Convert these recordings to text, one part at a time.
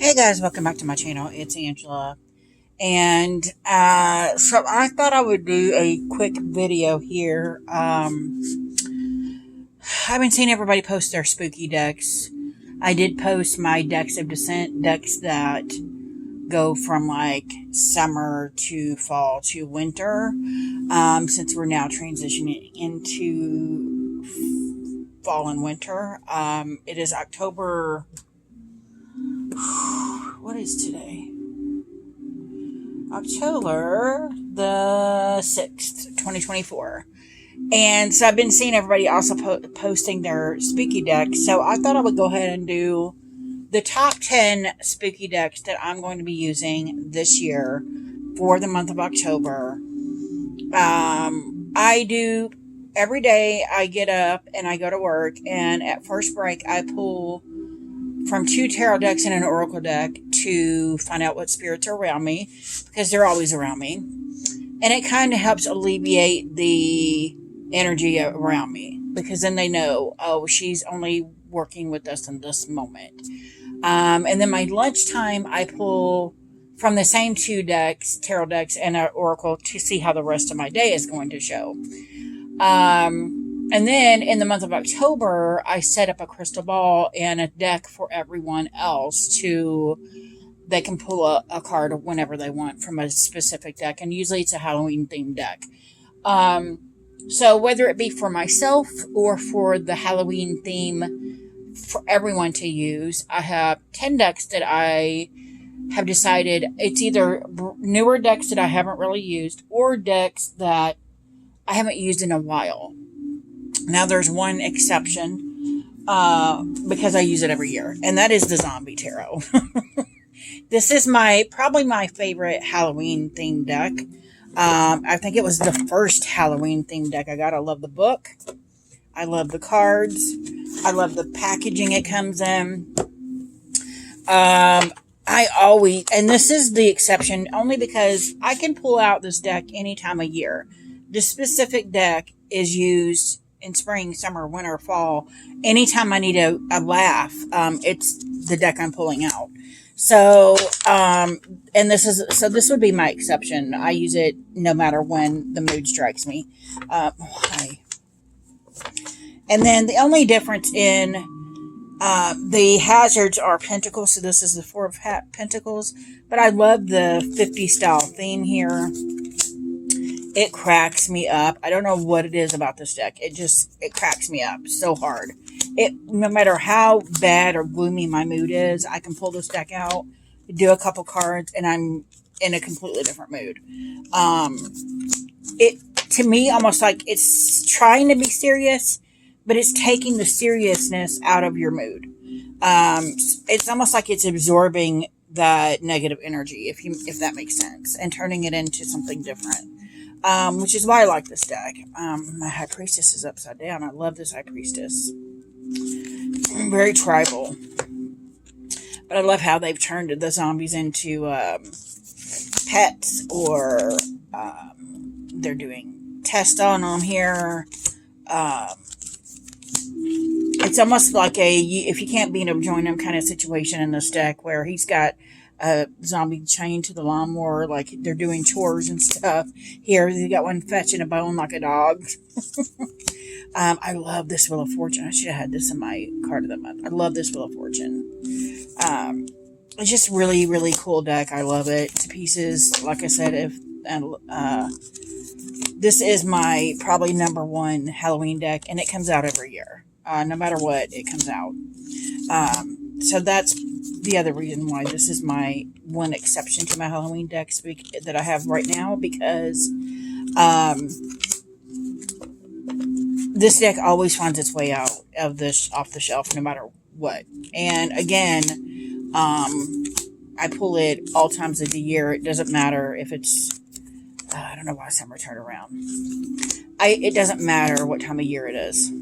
Hey guys, welcome back to my channel. It's Angela. And so I thought I would do a quick video here. I've been seeing everybody post their spooky decks. I did post my decks of descent, decks that go from like summer to fall to winter, since we're now transitioning into fall and winter. It is October. What is today? October the 6th, 2024. And so I've been seeing everybody also posting their spooky decks. So I thought I would go ahead and do the top 10 spooky decks that I'm going to be using this year for the month of October. I do every day. I get up and I go to work, and at first break I pull from 2 tarot decks and an oracle deck to find out what spirits are around me, because they're always around me. And it kind of helps alleviate the energy around me, because then they know, oh, she's only working with us in this moment. And then my lunchtime, I pull from the same 2 decks, tarot decks and an oracle, to see how the rest of my day is going to show. And then in the month of October, I set up a crystal ball and a deck for everyone else they can pull a card whenever they want from a specific deck. And usually it's a Halloween themed deck. So whether it be for myself or for the Halloween theme for everyone to use, I have 10 decks that I have decided it's either newer decks that I haven't really used or decks that I haven't used in a while. Now, there's one exception, because I use it every year, and that is the Zombie Tarot. This is probably my favorite Halloween themed deck. I think it was the first Halloween themed deck I got. I love the book. I love the cards. I love the packaging it comes in. And this is the exception only because I can pull out this deck any time of year. This specific deck is used in spring, summer, winter, fall. Anytime I need a laugh, it's the deck I'm pulling out. So, and this would be my exception. I use it no matter when the mood strikes me. Why? And then the only difference in the hazards are pentacles. So this is the 4 of Pentacles. But I love the 50 style theme here. It cracks me up. I don't know what it is about this deck. It cracks me up so hard. No matter how bad or gloomy my mood is, I can pull this deck out, do a couple cards, and I'm in a completely different mood. To me, almost like it's trying to be serious, but it's taking the seriousness out of your mood. It's almost like it's absorbing that negative energy, if that makes sense, and turning it into something different. Which is why I like this deck. My High Priestess is upside down. I love this High Priestess. Very tribal. But I love how they've turned the zombies into pets, or they're doing tests on them here. It's almost like if you can't beat them, join them kind of situation in this deck, where he's got a zombie chained to the lawnmower, like they're doing chores and stuff. Here, they got one fetching a bone like a dog. I love this Wheel of Fortune. I should have had this in my card of the month. I love this Wheel of Fortune. It's just really, really cool deck. I love it to pieces. Like I said, this is my probably number 1 Halloween deck, and it comes out every year. No matter what, it comes out. So that's the other reason why this is my one exception to my Halloween decks that I have right now, because this deck always finds its way out of this off the shelf no matter what. And again, I pull it all times of the year. It doesn't matter if it's I don't know why summer turned around. It doesn't matter what time of year it is.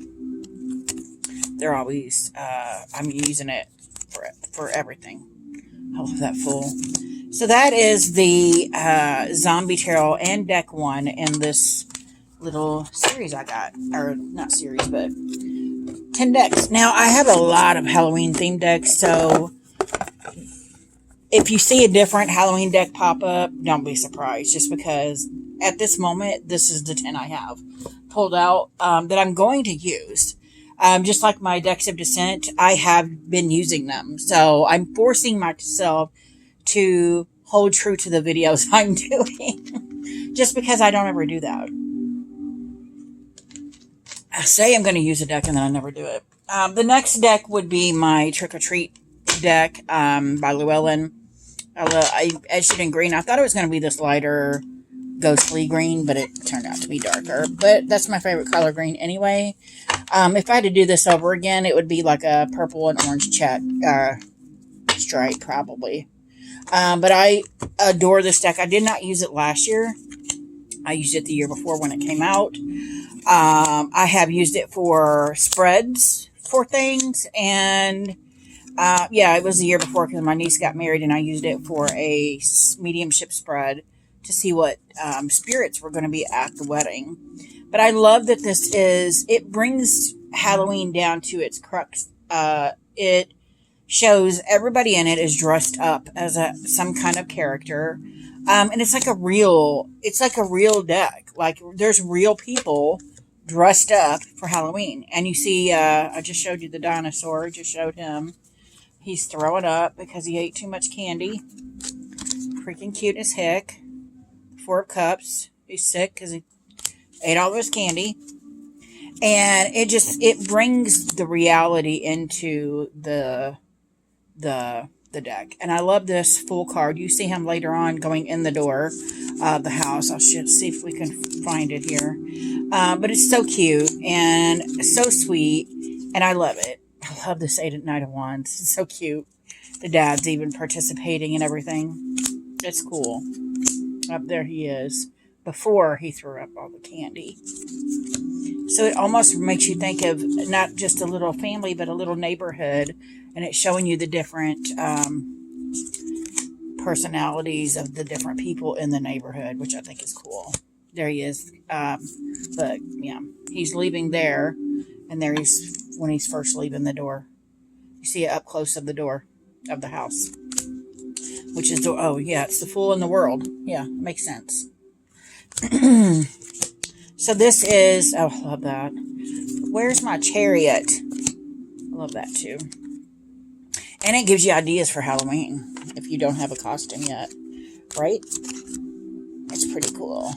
They're always I'm using it for everything. I love that full. So that is the Zombie Tarot and deck 1 in this little series I got. Or not series, but 10 decks. Now, I have a lot of Halloween themed decks, so if you see a different Halloween deck pop up, don't be surprised, just because at this moment, this is the 10 I have pulled out that I'm going to use. Just like my decks of descent, I have been using them. So I'm forcing myself to hold true to the videos I'm doing, just because I don't ever do that. I say I'm going to use a deck and then I never do it. The next deck would be my Trick or Treat deck by Llewellyn. I edged it in green. I thought it was going to be this lighter ghostly green, but it turned out to be darker. But that's my favorite color green anyway. If I had to do this over again, it would be like a purple and orange check stripe probably. But I adore this deck. I did not use it last year. I used it the year before when it came out. I have used it for spreads for things, and yeah, it was the year before because my niece got married, and I used it for a mediumship spread to see what spirits were going to be at the wedding. But I love that it brings Halloween down to its crux. It shows everybody in it is dressed up as some kind of character. And it's like a real deck. Like there's real people dressed up for Halloween. And you see, I just showed you the dinosaur. I just showed him. He's throwing up because he ate too much candy. Freaking cute as heck. 4 of Cups. He's sick because he ate all of his candy. And it brings the reality into the deck. And I love this full card. You see him later on going in the door of the house. I'll see if we can find it here. But it's so cute and so sweet. And I love it. I love this Knight of Wands. It's so cute. The dad's even participating and everything. It's cool. Up there he is. Before he threw up all the candy. So it almost makes you think of not just a little family, but a little neighborhood. And it's showing you the different personalities of the different people in the neighborhood, which I think is cool. There he is. But yeah, he's leaving there. And there he's when he's first leaving the door. You see it up close of the door of the house. Which is, oh yeah, it's the fool in the world. Yeah, makes sense. So this is, oh, I love that. Where's my chariot? I love that too. And it gives you ideas for Halloween if you don't have a costume yet, right? It's pretty cool.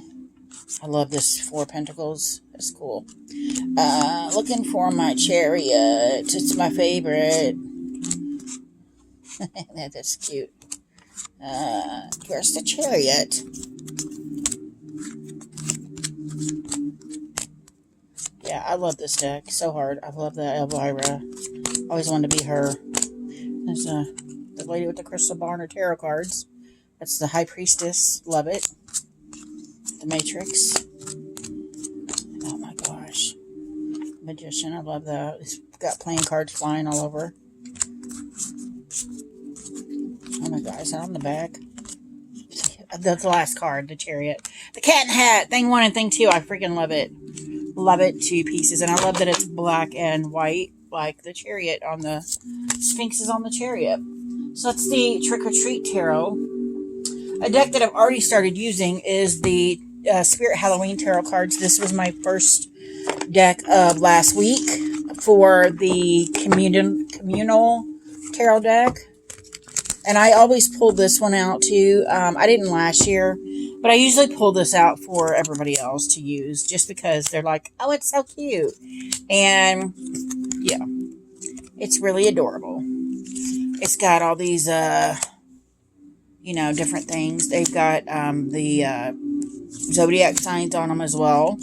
I love this 4 Pentacles. It's cool. Looking for my chariot. It's my favorite. That's cute. Where's the chariot? Yeah, I love this deck so hard. I love that Elvira. Always wanted to be her. There's the lady with the crystal ball and her tarot cards. That's the High Priestess. Love it. The Matrix. Oh my gosh. Magician. I love that. It's got playing cards flying all over. Oh my god. Is that on the back? The last card. The Chariot. The Cat in the Hat. Thing 1 and thing 2. I freaking love it. Love it to pieces. And I love that it's black and white. Like the Chariot on the Sphinx is on the Chariot. So that's the Trick or Treat Tarot. A deck that I've already started using is the Spirit Halloween Tarot cards. This was my first deck of last week for the communal tarot deck. And I always pull this one out too. I didn't last year, but I usually pull this out for everybody else to use just because they're like, oh, it's so cute. And yeah, it's really adorable. It's got all these, different things. They've got the zodiac signs on them as well,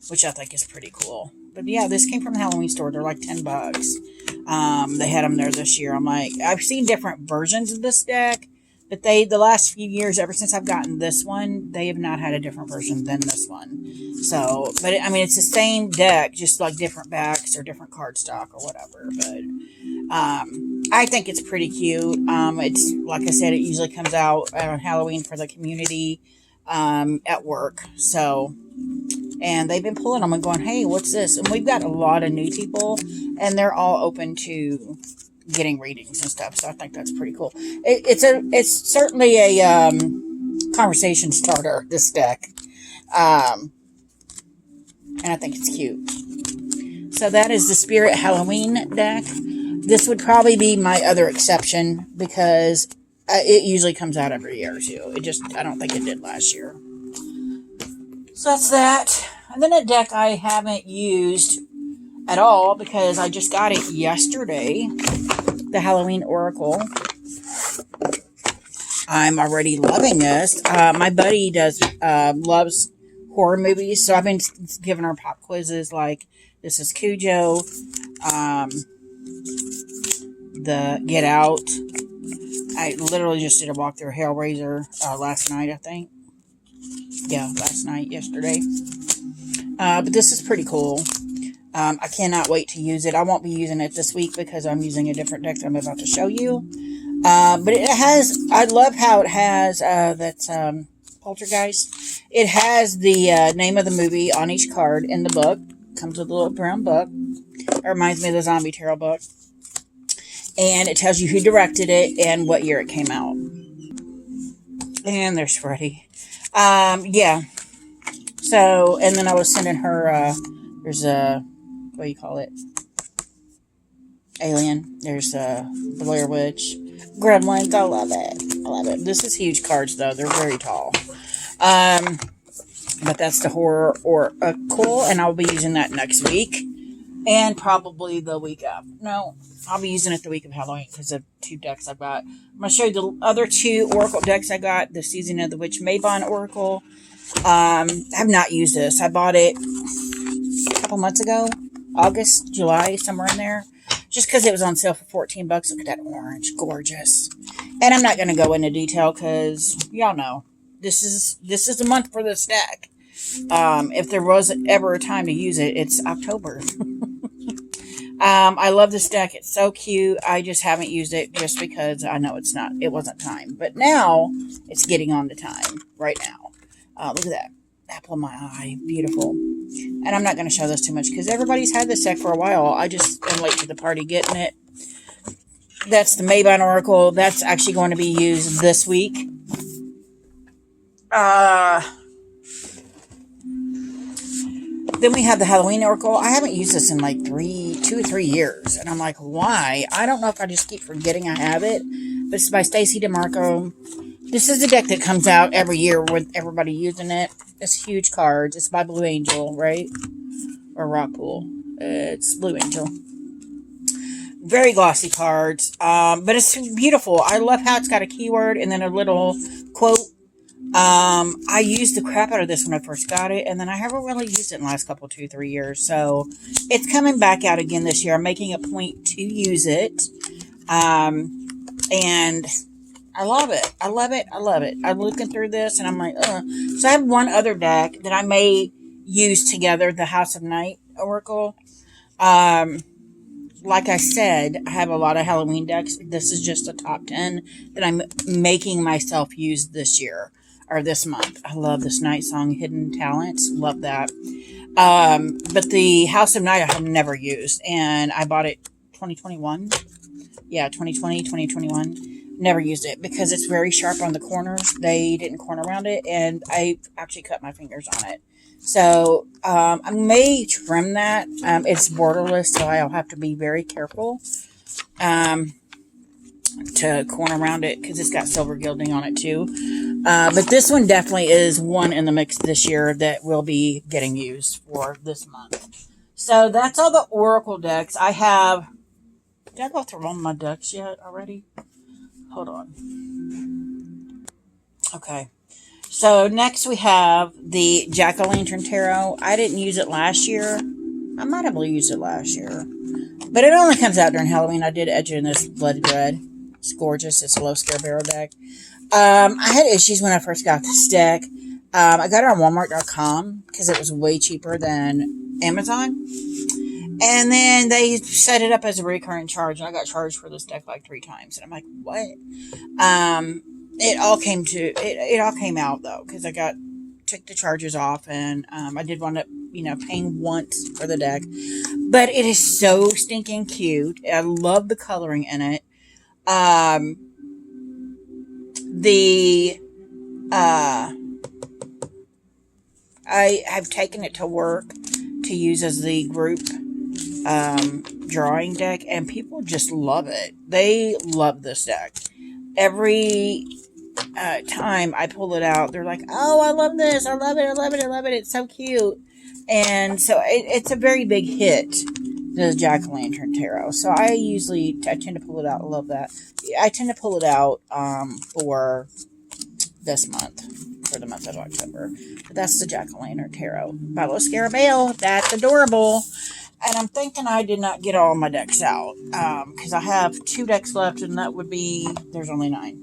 which I think is pretty cool. But yeah, this came from the Halloween store. They're like $10. They had them there this year. I'm like, I've seen different versions of this deck, but the last few years, ever since I've gotten this one, they have not had a different version than this one. So, but it's the same deck, just like different backs or different cardstock or whatever. But I think it's pretty cute. It's like I said, it usually comes out on Halloween for the community at work. So, and they've been pulling them and going, hey, what's this? And we've got a lot of new people, and they're all open to getting readings and stuff. So I think that's pretty cool. It's certainly a conversation starter, this deck. And I think it's cute. So that is the Spirit Halloween deck. This would probably be my other exception because it usually comes out every year too. I don't think it did last year. So that's that. And then a deck I haven't used at all because I just got it yesterday. The Halloween Oracle. I'm already loving this. My buddy loves horror movies, so I've been giving her pop quizzes like this is Cujo, the Get Out. I literally just did a walk through Hellraiser last night, I think. Yeah, last night, yesterday. But this is pretty cool. I cannot wait to use it. I won't be using it this week because I'm using a different deck that I'm about to show you. But it has, I love how it has, that's Poltergeist. It has the name of the movie on each card in the book. Comes with a little brown book. It reminds me of the Zombie Tarot book. And it tells you who directed it and what year it came out. And there's Freddy. Yeah. So, and then I was sending her, there's a, what do you call it? Alien. There's Blair Witch. Gremlins. I love it. I love it. This is huge cards, though. They're very tall. But that's the Horror Oracle, and I'll be using that next week. And probably the week up. No, I'll be using it the week of Halloween because of 2 decks I've got. I'm going to show you the other 2 Oracle decks I got. The Season of the Witch Mabon Oracle. I have not used this. I bought it a couple months ago. August, July, somewhere in there. Just because it was on sale for $14. Look at that orange. Gorgeous. And I'm not going to go into detail because y'all know. This is the month for this deck. If there was ever a time to use it, it's October. I love this deck. It's so cute. I just haven't used it just because I know it wasn't time. But now it's getting on to time right now. Look at that. Apple of my eye. Beautiful. And I'm not going to show this too much because everybody's had this deck for a while. I just am late to the party getting it. That's the Mabon Oracle. That's actually going to be used this week. Then we have the Halloween Oracle. I haven't used this in like 2 or 3 years. And I'm like, why? I don't know if I just keep forgetting I have it. But it's by Stacey DeMarco. This is a deck that comes out every year with everybody using it. It's huge cards. It's by Blue Angel, right? Or Rockpool. It's Blue Angel. Very glossy cards. But it's beautiful. I love how it's got a keyword and then a little quote. I used the crap out of this when I first got it, and then I haven't really used it in the last 2-3 years, so it's coming back out again this year. I'm making a point to use it, and I love it. I love it. I love it. I'm looking through this, and I'm like, So I have one other deck that I may use together, the House of Night Oracle. Like I said, I have a lot of Halloween decks. This is just a top 10 that I'm making myself use this year. Or this month. I love this Night Song Hidden Talents. Love that. But the House of Night I have never used. And I bought it 2021. Yeah, 2020, 2021. Never used it because it's very sharp on the corners. They didn't corner around it. And I actually cut my fingers on it. So I may trim that. It's borderless, so I'll have to be very careful. To corner around it because it's got silver gilding on it too. But this one definitely is one in the mix this year that will be getting used for this month. So that's all the Oracle decks. Did I go through all my decks yet already? Hold on. Okay. So next we have the Jack-O-Lantern Tarot. I didn't use it last year. I might have used it last year. But it only comes out during Halloween. I did edge it in this Bloody Red. It's gorgeous. It's a low scare barrel deck. I had issues when I first got this deck. I got it on Walmart.com because it was way cheaper than Amazon. And then they set it up as a recurring charge. And I got charged for this deck like 3 times. And I'm like, what? It all came out though because I took the charges off and I did wind up paying once for the deck. But it is so stinking cute. I love the coloring in it. Um, the uh, I have taken it to work to use as the group drawing deck, and people just love it. They love this deck. Every time I pull it out, they're like, "Oh, I love this! I love it! I love it! I love it! It's so cute!" And so it's a very big hit, the Jack-o'-lantern tarot. So I tend to pull it out. I love that. I tend to pull it out for this month, for the month of October. But that's the Jack-o'-lantern tarot by Los Scarabeo. That's adorable. And I'm thinking I did not get all my decks out because I have 2 decks left, and that would be, there's only 9.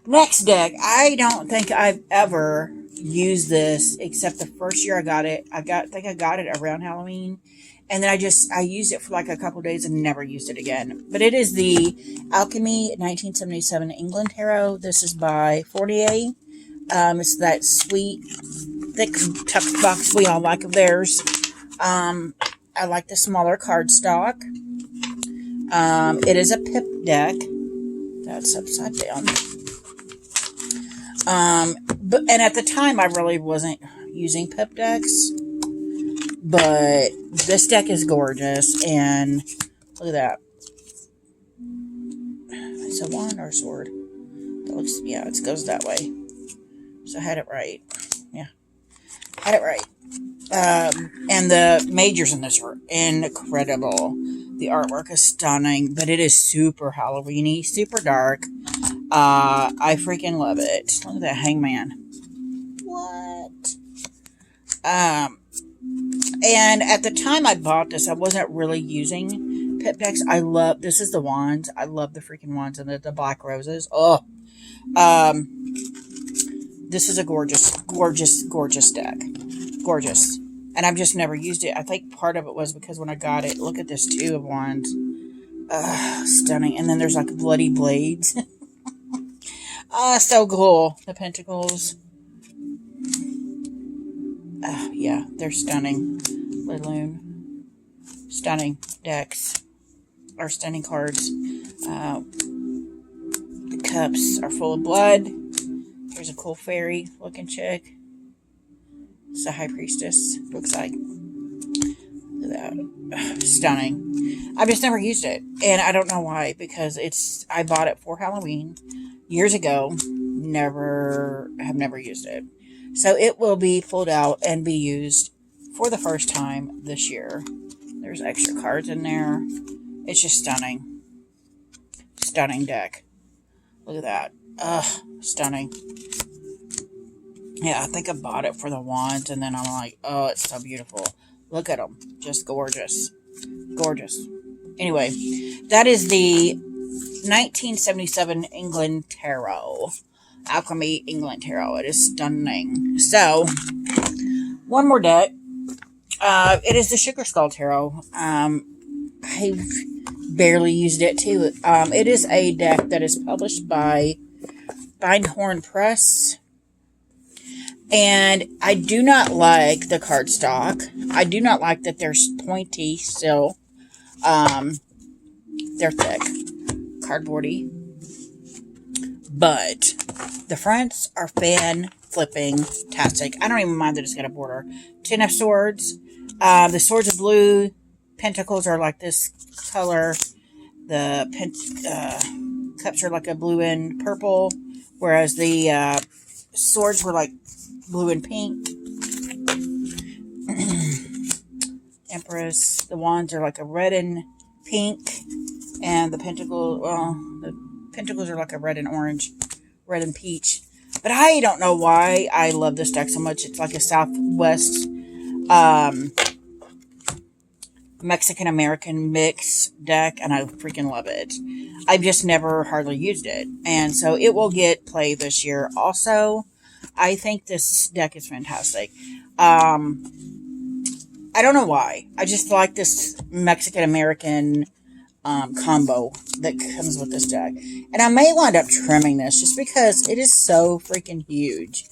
Next deck, I don't think I've ever used this except the first year I got it. I think I got it around Halloween, and then I used it for like a couple days and never used it again. But it is the Alchemy 1977 England Tarot. This is by Fortier. It's that sweet, thick tucked box we all like of theirs. I like the smaller cardstock. It is a pip deck. That's upside down. And at the time, I really wasn't using pip decks. But this deck is gorgeous, and look at that. It's a wand or a sword. That looks, yeah, it goes that way. So I had it right. Yeah, had it right. And the majors in this are incredible. The artwork is stunning, but it is super Halloween-y, super dark. I freaking love it. Look at that hangman. What? And at the time I bought this, I wasn't really using pip decks. This is the wands. I love the freaking wands and the black roses. Oh. This is a gorgeous, gorgeous, gorgeous deck. Gorgeous. And I've just never used it. I think part of it was because when I got it, look at this 2 of wands. Stunning. And then there's like bloody blades. So cool. The pentacles. Yeah, they're stunning. Laloon. Stunning decks. Or stunning cards. The cups are full of blood. Here's a cool fairy looking chick. It's a high priestess. Looks like. Look at that. Stunning. I've just never used it. And I don't know why. Because I bought it for Halloween years ago. Have never used it. So it will be pulled out and be used for the first time this year. There's extra cards in there. It's just stunning. Stunning deck. Look at that. Stunning. Yeah, I think I bought it for the wands, and then I'm like, oh, it's so beautiful. Look at them. Just gorgeous. Gorgeous. Anyway, that is the 1977 England Tarot. Alchemy England Tarot. It is stunning. So, one more deck. It is the Sugar Skull Tarot. I've barely used it too. It is a deck that is published by Bindhorn Press. And I do not like the cardstock. I do not like that they're pointy still. They're thick. Cardboardy. But the fronts are fan-flipping-tastic. I don't even mind that it's got a border. 10 of Swords. The swords are blue. Pentacles are like this color. The cups are like a blue and purple. Whereas the swords were like blue and pink. Empress. The wands are like a red and pink. And the pentacles are like a red and orange. Red and peach. But I don't know why I love this deck so much. It's like a Southwest Mexican-American mix deck, and I freaking love it. I've just never hardly used it. And so it will get play this year also. I think this deck is fantastic. I don't know why. I just like this Mexican-American combo that comes with this deck. And I may wind up trimming this just because it is so freaking huge.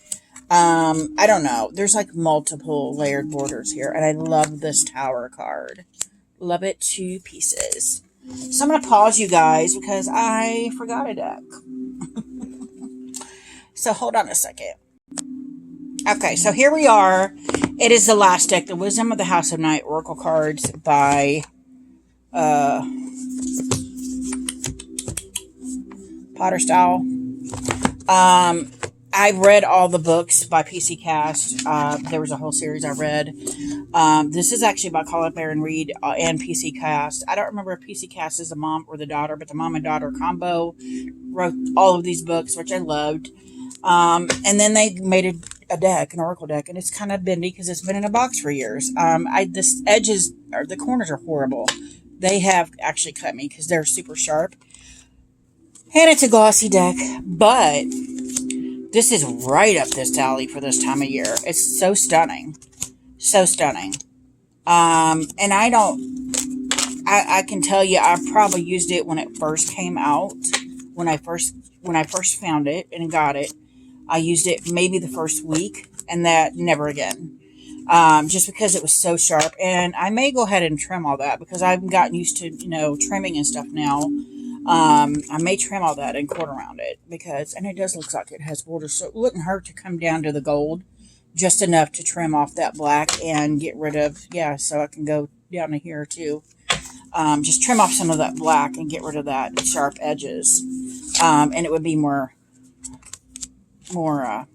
I don't know. There's like multiple layered borders here, and I love this tower card. Love it to pieces. So I'm going to pause you guys because I forgot a deck. So hold on a second. Okay, so here we are. It is the last deck, the Wisdom of the House of Night Oracle cards by Potter Style. I read all the books by PC Cast. There was a whole series I read. This is actually by Colin Baron Reed and PC Cast. I don't remember if PC Cast is the mom or the daughter, but the mom and daughter combo wrote all of these books, which I loved. And then they made a deck, an Oracle deck, and it's kind of bendy because it's been in a box for years. The edges, or the corners are horrible. They have actually cut me because they're super sharp. And it's a glossy deck, but this is right up this alley for this time of year. It's so stunning. So stunning. And I can tell you, I probably used it when it first came out. When I first found it and got it, I used it maybe the first week, and that never again. Just because it was so sharp. And I may go ahead and trim all that because I've gotten used to, trimming and stuff now. I may trim all that and quarter round it and it does look like it has borders, so it wouldn't hurt to come down to the gold just enough to trim off that black and get rid of, so I can go down to here too. Just trim off some of that black and get rid of that sharp edges. And it would be more pliable,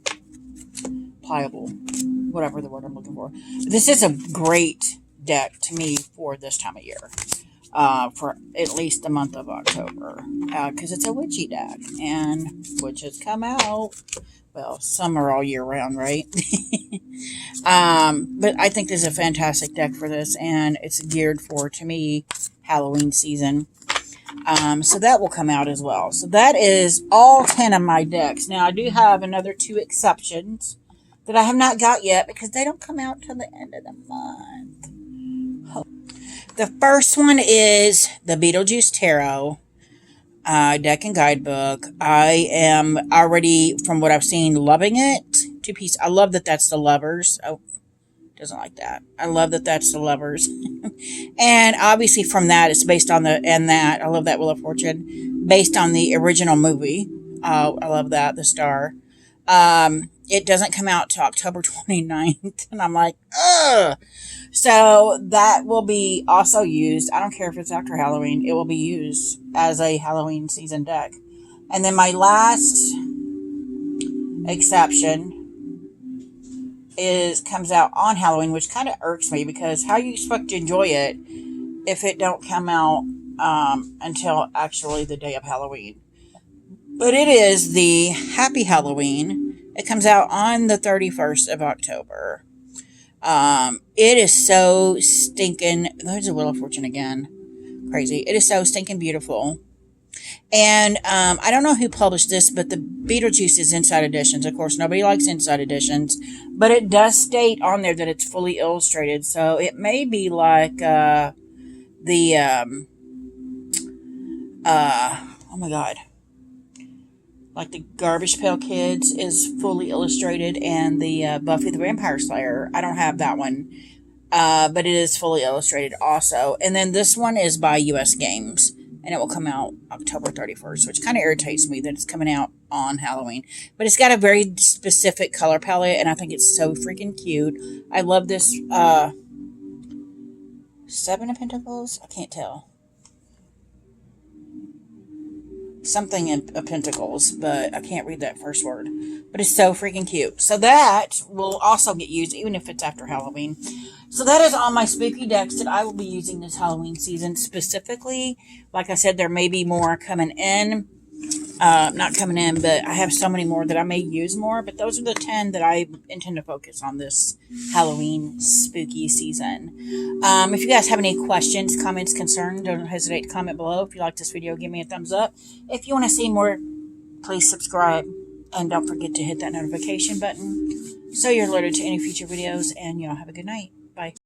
whatever the word I'm looking for. This is a great deck to me for this time of year. For at least the month of October, because it's a witchy deck, and witches come out. Well, some are all year round, right? But I think this is a fantastic deck for this, and it's geared for, to me, Halloween season. So that will come out as well. So that is all 10 of my decks. Now, I do have another 2 exceptions that I have not got yet because they don't come out till the end of the month. The first one is the Beetlejuice Tarot deck and guidebook. I am already, from what I've seen, loving it to pieces. I love that that's the Lovers. Oh, doesn't like that. I love that that's the Lovers. And obviously from that, it's based on I love that Wheel of Fortune, based on the original movie. I love that, the Star. It doesn't come out till October 29th. And I'm like, ugh. So that will be also used. I don't care if it's after Halloween. It will be used as a Halloween season deck. And then my last exception comes out on Halloween, which kind of irks me because how you expect to enjoy it if it don't come out until actually the day of Halloween. But it is the Happy Halloween. It comes out on the 31st of October. It is so stinking, there's a Wheel of Fortune again. Crazy. It is so stinking beautiful. And I don't know who published this, but the Beetlejuice is Inside Editions. Of course, nobody likes Inside Editions, but it does state on there that it's fully illustrated. So it may be like oh my God. Like the Garbage Pail Kids is fully illustrated, and the Buffy the Vampire Slayer, I don't have that one, but it is fully illustrated also. And then this one is by US Games, and it will come out October 31st, which kind of irritates me that it's coming out on Halloween. But it's got a very specific color palette, and I think it's so freaking cute. I love this 7 of Pentacles? I can't tell. Something of Pentacles, but I can't read that first word. But it's so freaking cute. So that will also get used, even if it's after Halloween. So that is all my spooky decks that I will be using this Halloween season specifically. Like I said, there may be more coming in. Not coming in, but I have so many more that I may use more. But those are the 10 that I intend to focus on this Halloween spooky season. If you guys have any questions, comments, concerns, don't hesitate to comment below. If you like this video, give me a thumbs up. If you want to see more, please subscribe. And don't forget to hit that notification button so you're alerted to any future videos. And y'all have a good night. Bye.